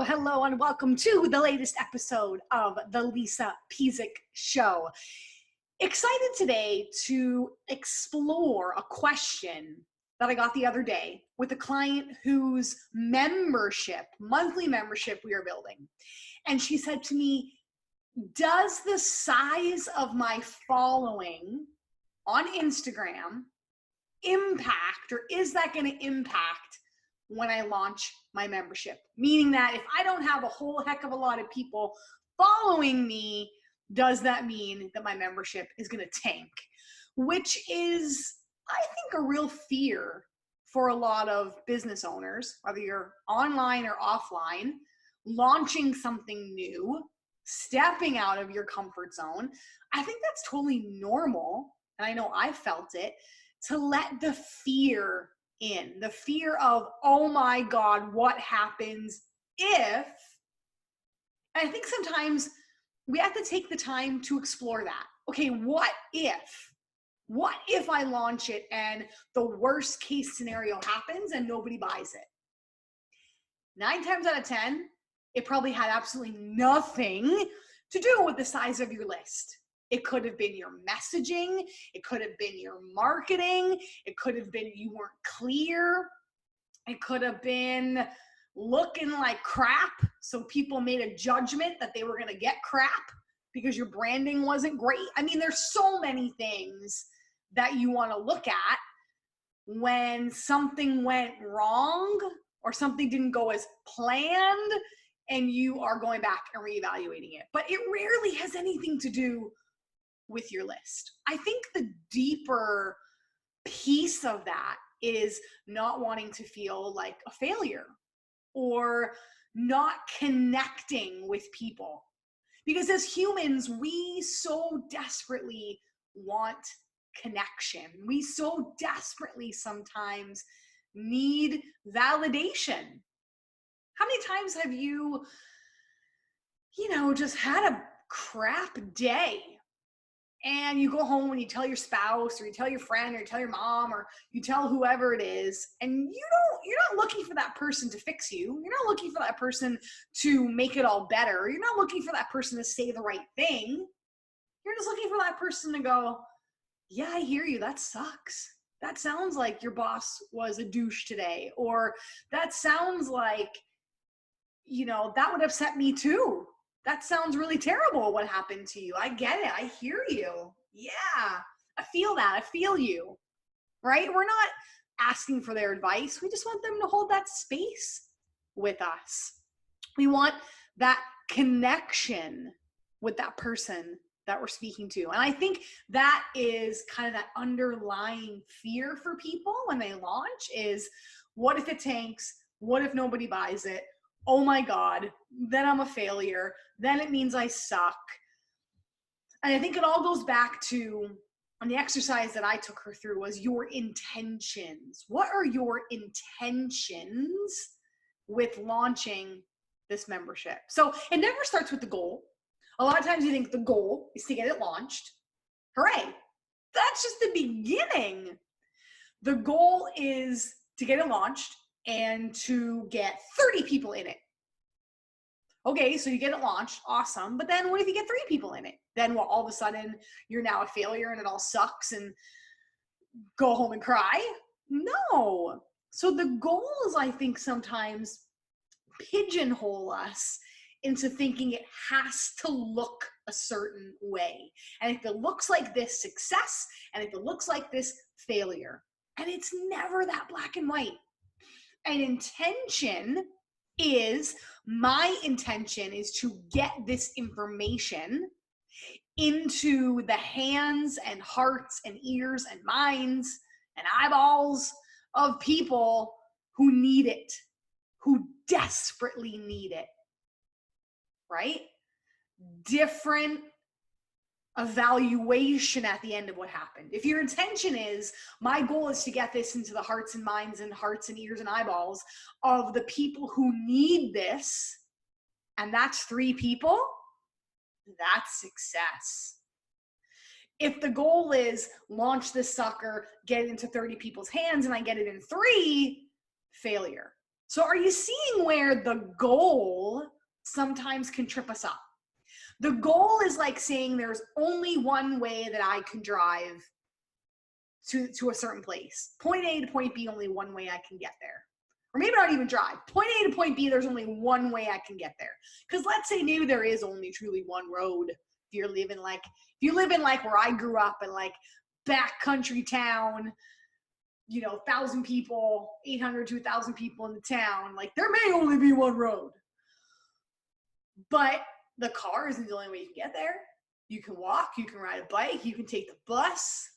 Hello, and welcome to the latest episode of the Lisa Pezik Show. Excited today to explore a question that I got the other day with a client whose monthly membership we are building. And she said to me, does the size of my following on Instagram impact, or is that going to impact when I launch my membership? Meaning that if I don't have a whole heck of a lot of people following me, does that mean that my membership is going to tank? Which is, I think, a real fear for a lot of business owners, whether you're online or offline, launching something new, stepping out of your comfort zone. I think that's totally normal, and I know I felt it, to let the fear in, the fear of, oh my God, what happens if? And I think sometimes we have to take the time to explore that. Okay, what if? What if I launch it and the worst case scenario happens and nobody buys it? 9 times out of 10, it probably had absolutely nothing to do with the size of your list. It could have been your messaging. It could have been your marketing. It could have been you weren't clear. It could have been looking like crap, so people made a judgment that they were going to get crap because your branding wasn't great. I mean, there's so many things that you want to look at when something went wrong or something didn't go as planned and you are going back and reevaluating it. But it rarely has anything to do with your list. I think the deeper piece of that is not wanting to feel like a failure or not connecting with people. Because as humans, we so desperately want connection. We so desperately sometimes need validation. How many times have you just had a crap day? And you go home and you tell your spouse or you tell your friend or you tell your mom or you tell whoever it is, and you're not looking for that person to fix you. You're not looking for that person to make it all better. You're not looking for that person to say the right thing. You're just looking for that person to go, yeah, I hear you. That sucks. That sounds like your boss was a douche today. Or that sounds like, that would upset me too. That sounds really terrible what happened to you. I get it. I hear you. Yeah, I feel that. I feel you, right? We're not asking for their advice. We just want them to hold that space with us. We want that connection with that person that we're speaking to. And I think that is kind of that underlying fear for people when they launch is, what if it tanks? What if nobody buys it? Oh my God, then I'm a failure. Then it means I suck. And I think it all goes back to, and the exercise that I took her through was your intentions. What are your intentions with launching this membership? So it never starts with the goal. A lot of times you think the goal is to get it launched. Hooray. That's just the beginning. The goal is to get it launched and to get 30 people in it. Okay, so you get it launched, awesome. But then what if you get 3 people in it? Then all of a sudden you're now a failure and it all sucks and go home and cry? No. So the goals, I think, sometimes pigeonhole us into thinking it has to look a certain way. And if it looks like this, success, and if it looks like this, failure. And it's never that black and white. An intention is, my intention is to get this information into the hands and hearts and ears and minds and eyeballs of people who need it, who desperately need it, right? Different evaluation at the end of what happened. If your intention is, my goal is to get this into the hearts and minds and hearts and ears and eyeballs of the people who need this, and that's 3 people, that's success. If the goal is launch this sucker, get it into 30 people's hands, and I get it in 3, failure. So are you seeing where the goal sometimes can trip us up? The goal is like saying there's only one way that I can drive to a certain place. Point A to point B, only one way I can get there. Or maybe not even drive. Point A to point B, there's only one way I can get there. Because let's say maybe there is only truly one road. If you live in like where I grew up in like backcountry town, 1,000 people, 800 to 1,000 people in the town, like there may only be one road. But the car isn't the only way you can get there. You can walk, you can ride a bike, you can take the bus,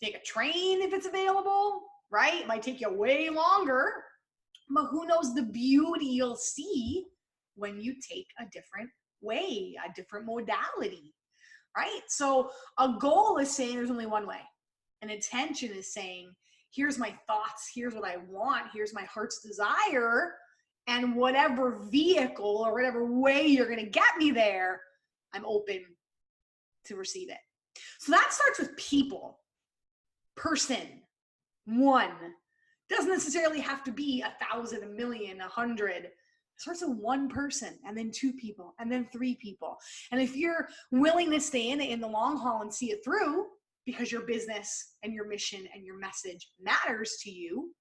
take a train if it's available, right? It might take you way longer, but who knows the beauty you'll see when you take a different way, a different modality, right? So a goal is saying there's only one way. An intention is saying, here's my thoughts, here's what I want, here's my heart's desire, and whatever vehicle or whatever way you're going to get me there, I'm open to receive it. So that starts with people, person, one. Doesn't necessarily have to be 1,000, 1,000,000, 100. It starts with one person, and then 2 people, and then 3 people. And if you're willing to stay in the long haul and see it through, because your business and your mission and your message matters to you,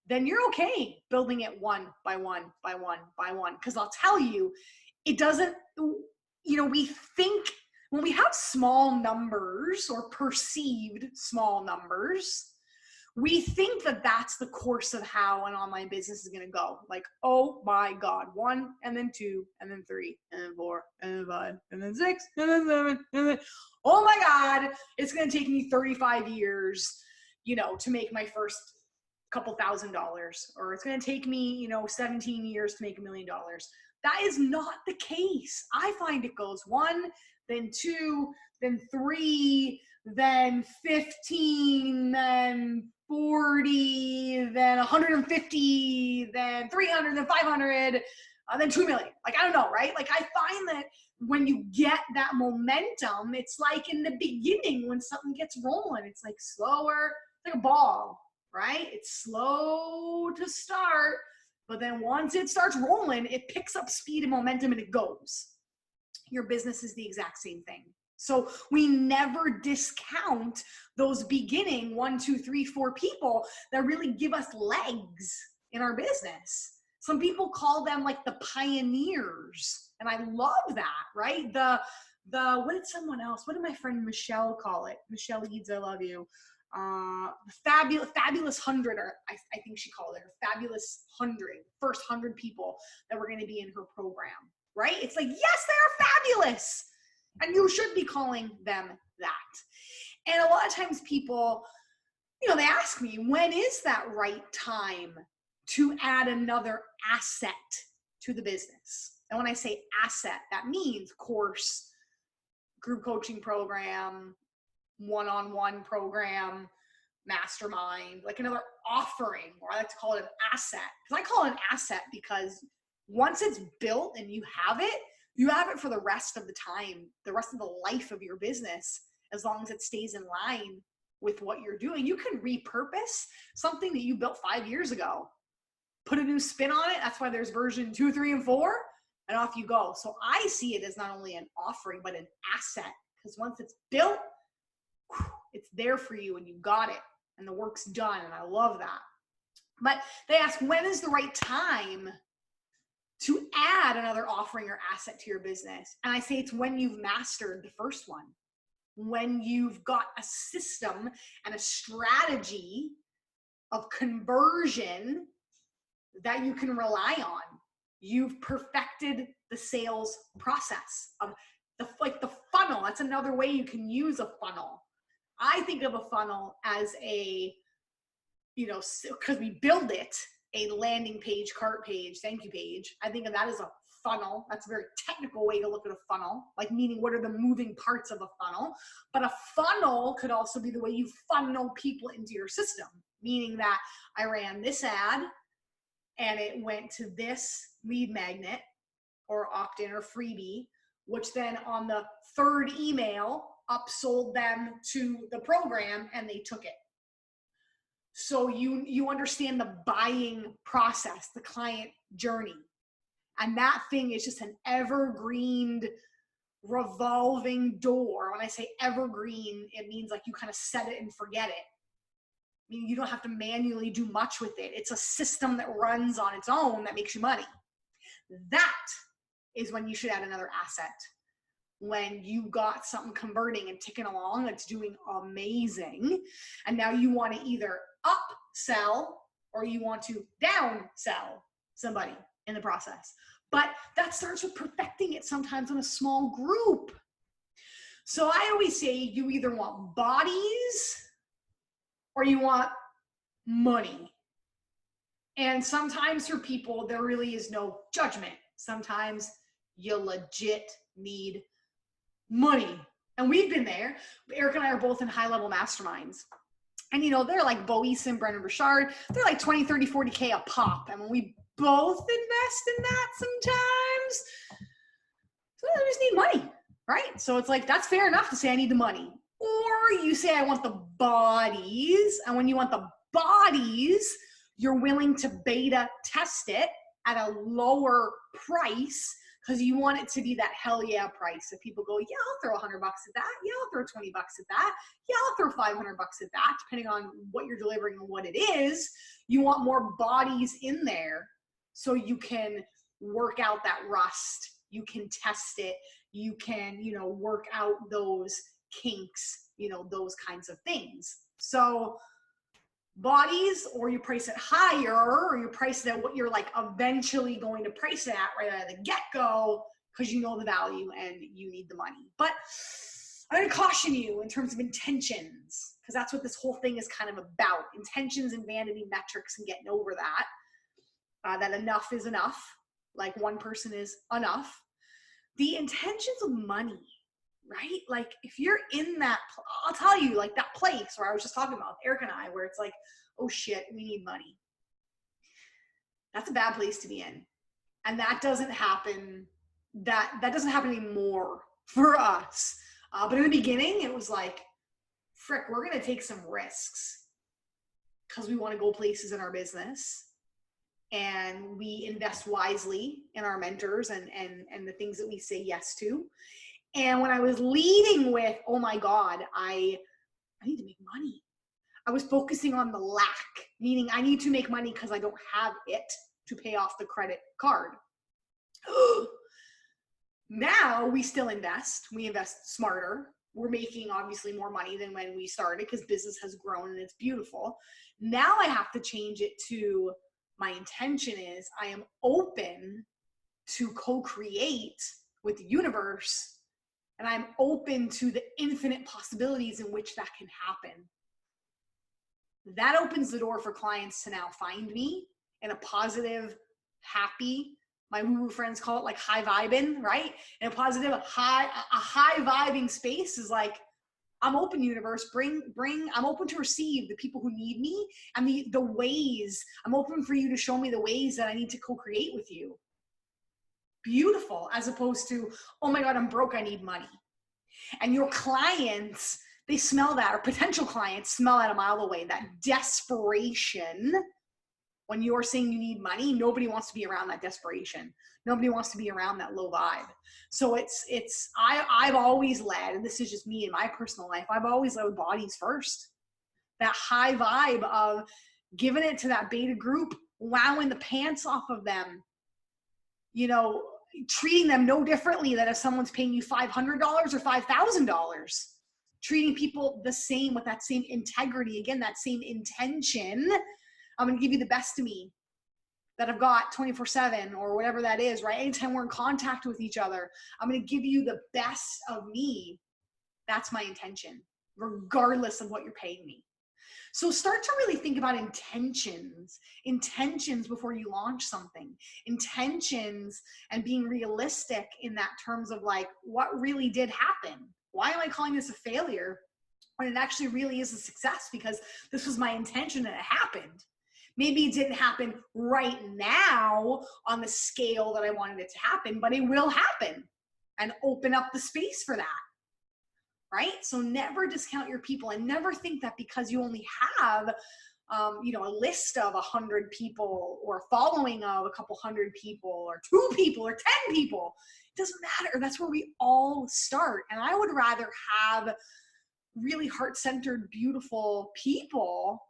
then you're okay building it one by one by one by one. Because I'll tell you, it doesn't, we think when we have small numbers or perceived small numbers, we think that that's the course of how an online business is going to go. Like, oh my God, 1 and then 2 and then 3 and then 4 and then 5 and then 6 and then 7 and then, oh my God, it's going to take me 35 years, to make my first couple $1,000, or it's going to take me, 17 years to make $1 million. That is not the case. I find it goes 1, then 2, then 3, then 15, then 40, then 150, then 300, then 500, then 2 million. Like, I don't know, right? Like, I find that when you get that momentum, it's like in the beginning when something gets rolling, it's like slower, it's like a ball, right? It's slow to start, but then once it starts rolling, it picks up speed and momentum and it goes. Your business is the exact same thing. So we never discount those beginning 1, 2, 3, 4 people that really give us legs in our business. Some people call them like the pioneers. And I love that, right? What did my friend Michelle call it? Michelle Eads, I love you. Fabulous 100, or I think she called it her fabulous 100, first 100 people that were going to be in her program, right? It's like, yes, they are fabulous. And you should be calling them that. And a lot of times people, they ask me, when is that right time to add another asset to the business? And when I say asset, that means course, group coaching program, one-on-one program, mastermind, like another offering, or I like to call it an asset. Because I call it an asset because once it's built and you have it for the rest of the time, the rest of the life of your business, as long as it stays in line with what you're doing. You can repurpose something that you built 5 years ago, put a new spin on it. That's why there's version 2, 3, and 4, and off you go. So I see it as not only an offering, but an asset, because once it's built, it's there for you and you got it and the work's done. And I love that. But they ask, when is the right time to add another offering or asset to your business? And I say it's when you've mastered the first one, when you've got a system and a strategy of conversion that you can rely on. You've perfected the sales process of the funnel. That's another way you can use a funnel. I think of a funnel as because we build it, a landing page, cart page, thank you page. I think of that as a funnel. That's a very technical way to look at a funnel, like meaning what are the moving parts of a funnel. But a funnel could also be the way you funnel people into your system, meaning that I ran this ad and it went to this lead magnet or opt-in or freebie which then on the third email upsold them to the program and they took it. So you understand the buying process, the client journey. And that thing is just an evergreen revolving door. When I say evergreen, it means like you kind of set it and forget it. I mean, you don't have to manually do much with it. It's a system that runs on its own that makes you money. That is when you should add another asset. When you got something converting and ticking along that's doing amazing, and now you want to either upsell or you want to downsell somebody in the process. But that starts with perfecting it sometimes in a small group. So I always say you either want bodies or you want money. And sometimes for people, there really is no judgment. Sometimes you legit need money. And we've been there. Eric and I are both in high-level masterminds. And, you know, they're like Bo Eason and Brendan Burchard. They're like 20, 30, 40K a pop. And when we both invest in that sometimes, so I just need money, right? So it's like, that's fair enough to say I need the money. Or you say I want the bodies. And when you want the bodies, you're willing to beta test it at a lower price because you want it to be that hell yeah price. So people go, yeah, I'll throw $100 at that. Yeah, I'll throw $20 at that. Yeah, I'll throw $500 at that, depending on what you're delivering and what it is. You want more bodies in there so you can work out that rust. You can test it. You can, you know, work out those kinks, you know, those kinds of things. So bodies, or you price it higher, or you price it at what you're like eventually going to price it at right out of the get-go because you know the value and you need the money. But I'm going to caution you in terms of intentions, because that's what this whole thing is kind of about. Intentions and vanity metrics and getting over that, that enough is enough, like one person is enough. The intentions of money, right? Like if you're in that, I'll tell you, like that place where I was just talking about, Eric and I, where it's like, oh shit, we need money. That's a bad place to be in. And that doesn't happen, that doesn't happen anymore for us. But in the beginning, it was like, frick, we're going to take some risks because we want to go places in our business. And we invest wisely in our mentors and the things that we say yes to. And when I was leading with, oh my God, I need to make money, I was focusing on the lack, meaning I need to make money because I don't have it to pay off the credit card. Now we still invest. We invest smarter. We're making obviously more money than when we started because business has grown and it's beautiful. Now I have to change it to, my intention is I am open to co-create with the universe. And I'm open to the infinite possibilities in which that can happen. That opens the door for clients to now find me in a positive, happy, my woo-woo friends call it like high vibing, right? In a positive, a high vibing space is like, I'm open, universe, I'm open to receive the people who need me and the ways. I'm open for you to show me the ways that I need to co-create with you. Beautiful, as opposed to, oh my God, I'm broke, I need money. And your clients, they smell that, or potential clients smell that a mile away, that desperation. When you're saying you need money, nobody wants to be around that desperation. Nobody wants to be around that low vibe. So I've always led, and this is just me in my personal life, I've always led with bodies first. That high vibe of giving it to that beta group, wowing the pants off of them, you know, treating them no differently than if someone's paying you $500 or $5,000. Treating people the same with that same integrity, again, that same intention. I'm going to give you the best of me that I've got 24/7 or whatever that is, right? Anytime we're in contact with each other, I'm going to give you the best of me. That's my intention, regardless of what you're paying me. So start to really think about intentions before you launch something, intentions, and being realistic in that terms of like, what really did happen? Why am I calling this a failure when it actually really is a success? Because this was my intention and it happened. Maybe it didn't happen right now on the scale that I wanted it to happen, but it will happen. and open up the space for that. Right? So never discount your people, and never think that because you only have a list of 100 people or a following of a couple hundred people or 2 people or 10 people, it doesn't matter. That's where we all start. And I would rather have really heart-centered, beautiful people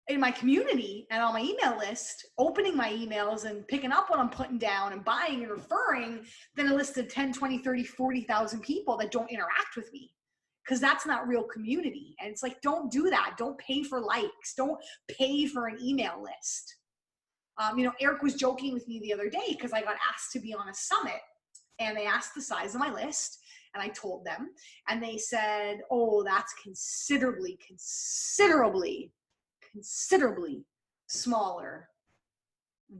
in my community and on my email list, opening my emails and picking up what I'm putting down and buying and referring, than a list of 10, 20, 30, 40,000 people that don't interact with me. Because that's not real community. And it's like, don't do that. Don't pay for likes. Don't pay for an email list. Eric was joking with me the other day because I got asked to be on a summit, and they asked the size of my list, and I told them, and they said, oh, that's considerably smaller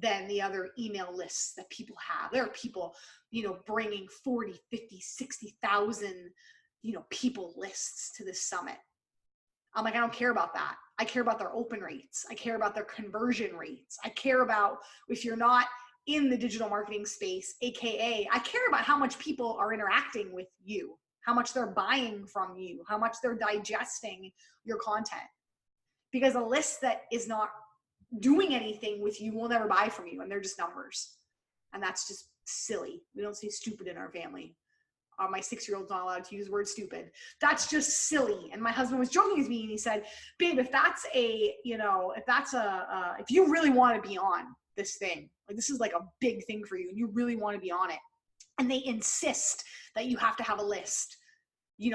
than the other email lists that people have. There are people, bringing 40, 50, 60,000, people lists to this summit. I'm like, I don't care about that. I care about their open rates. I care about their conversion rates. I care about, if you're not in the digital marketing space, AKA, I care about how much people are interacting with you, how much they're buying from you, how much they're digesting your content. Because a list that is not doing anything with you will never buy from you, and they're just numbers. And that's just silly. We don't say stupid in our family. My 6-year-old's not allowed to use the word stupid. That's just silly. And my husband was joking with me, and he said, babe, if you really want to be on this thing, like this is like a big thing for you, and you really want to be on it, and they insist that you have to have a list,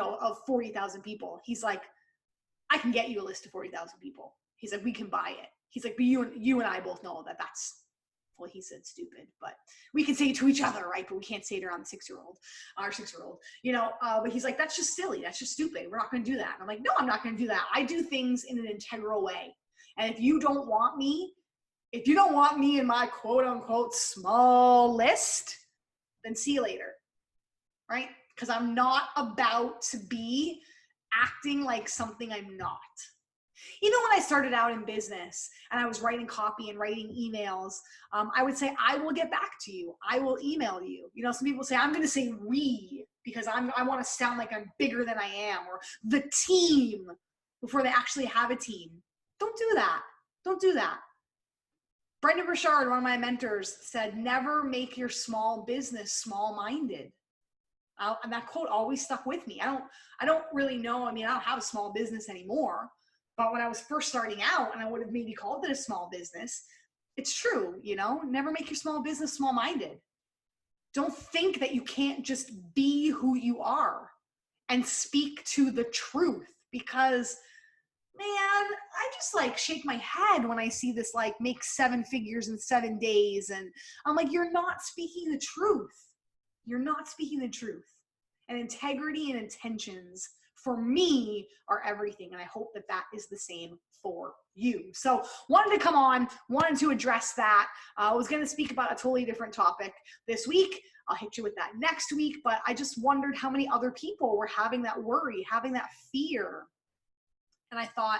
of 40,000 people. He's like, I can get you a list of 40,000 people. He's like, we can buy it. He's like, but you and I both know that that's, well, he said stupid, but we can say it to each other, right? But we can't say it around the 6-year-old, our 6-year-old, but he's like, that's just silly. That's just stupid. We're not going to do that. And I'm like, no, I'm not going to do that. I do things in an integral way. And if you don't want me in my quote unquote small list, then see you later. Right? Because I'm not about to be acting like something I'm not. When I started out in business and I was writing copy and writing emails, I would say, I will get back to you. I will email you. Some people say, I'm going to say we, because I want to sound like I'm bigger than I am, or the team, before they actually have a team. Don't do that. Don't do that. Brendon Burchard, one of my mentors, said, never make your small business small-minded. And that quote always stuck with me. I don't really know. I don't have a small business anymore. But when I was first starting out, and I would have maybe called it a small business, it's true, never make your small business small-minded. Don't think that you can't just be who you are and speak to the truth, because, man, I just shake my head when I see this, make 7 figures in 7 days. And I'm like, you're not speaking the truth. You're not speaking the truth. And integrity and intentions, for me, are everything. And I hope that that is the same for you. So wanted to come on, wanted to address that. I was going to speak about a totally different topic this week. I'll hit you with that next week. But I just wondered how many other people were having that worry, having that fear. And I thought,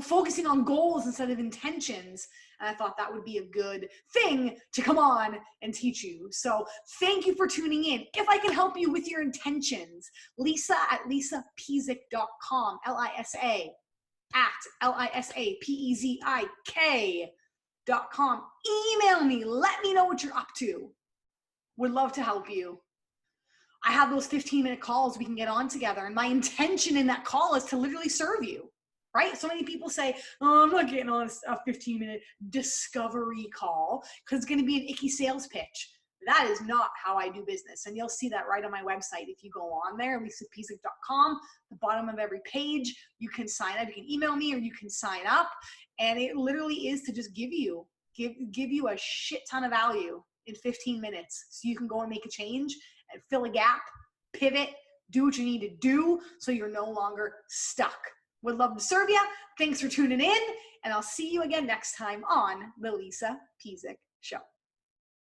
focusing on goals instead of intentions. And I thought that would be a good thing to come on and teach you. So thank you for tuning in. If I can help you with your intentions, Lisa at lisapezik.com, Lisa at lisapezik.com. Email me. Let me know what you're up to. Would love to help you. I have those 15-minute calls we can get on together. And my intention in that call is to literally serve you. Right? So many people say, oh, I'm not getting on a 15-minute discovery call because it's going to be an icky sales pitch. That is not how I do business. And you'll see that right on my website. If you go on there, lisapezik.com, the bottom of every page, you can sign up. You can email me or you can sign up. And it literally is to just give you a shit ton of value in 15 minutes. So you can go and make a change and fill a gap, pivot, do what you need to do so you're no longer stuck. Would love to serve you. Thanks for tuning in, and I'll see you again next time on The Lisa Pezik Show.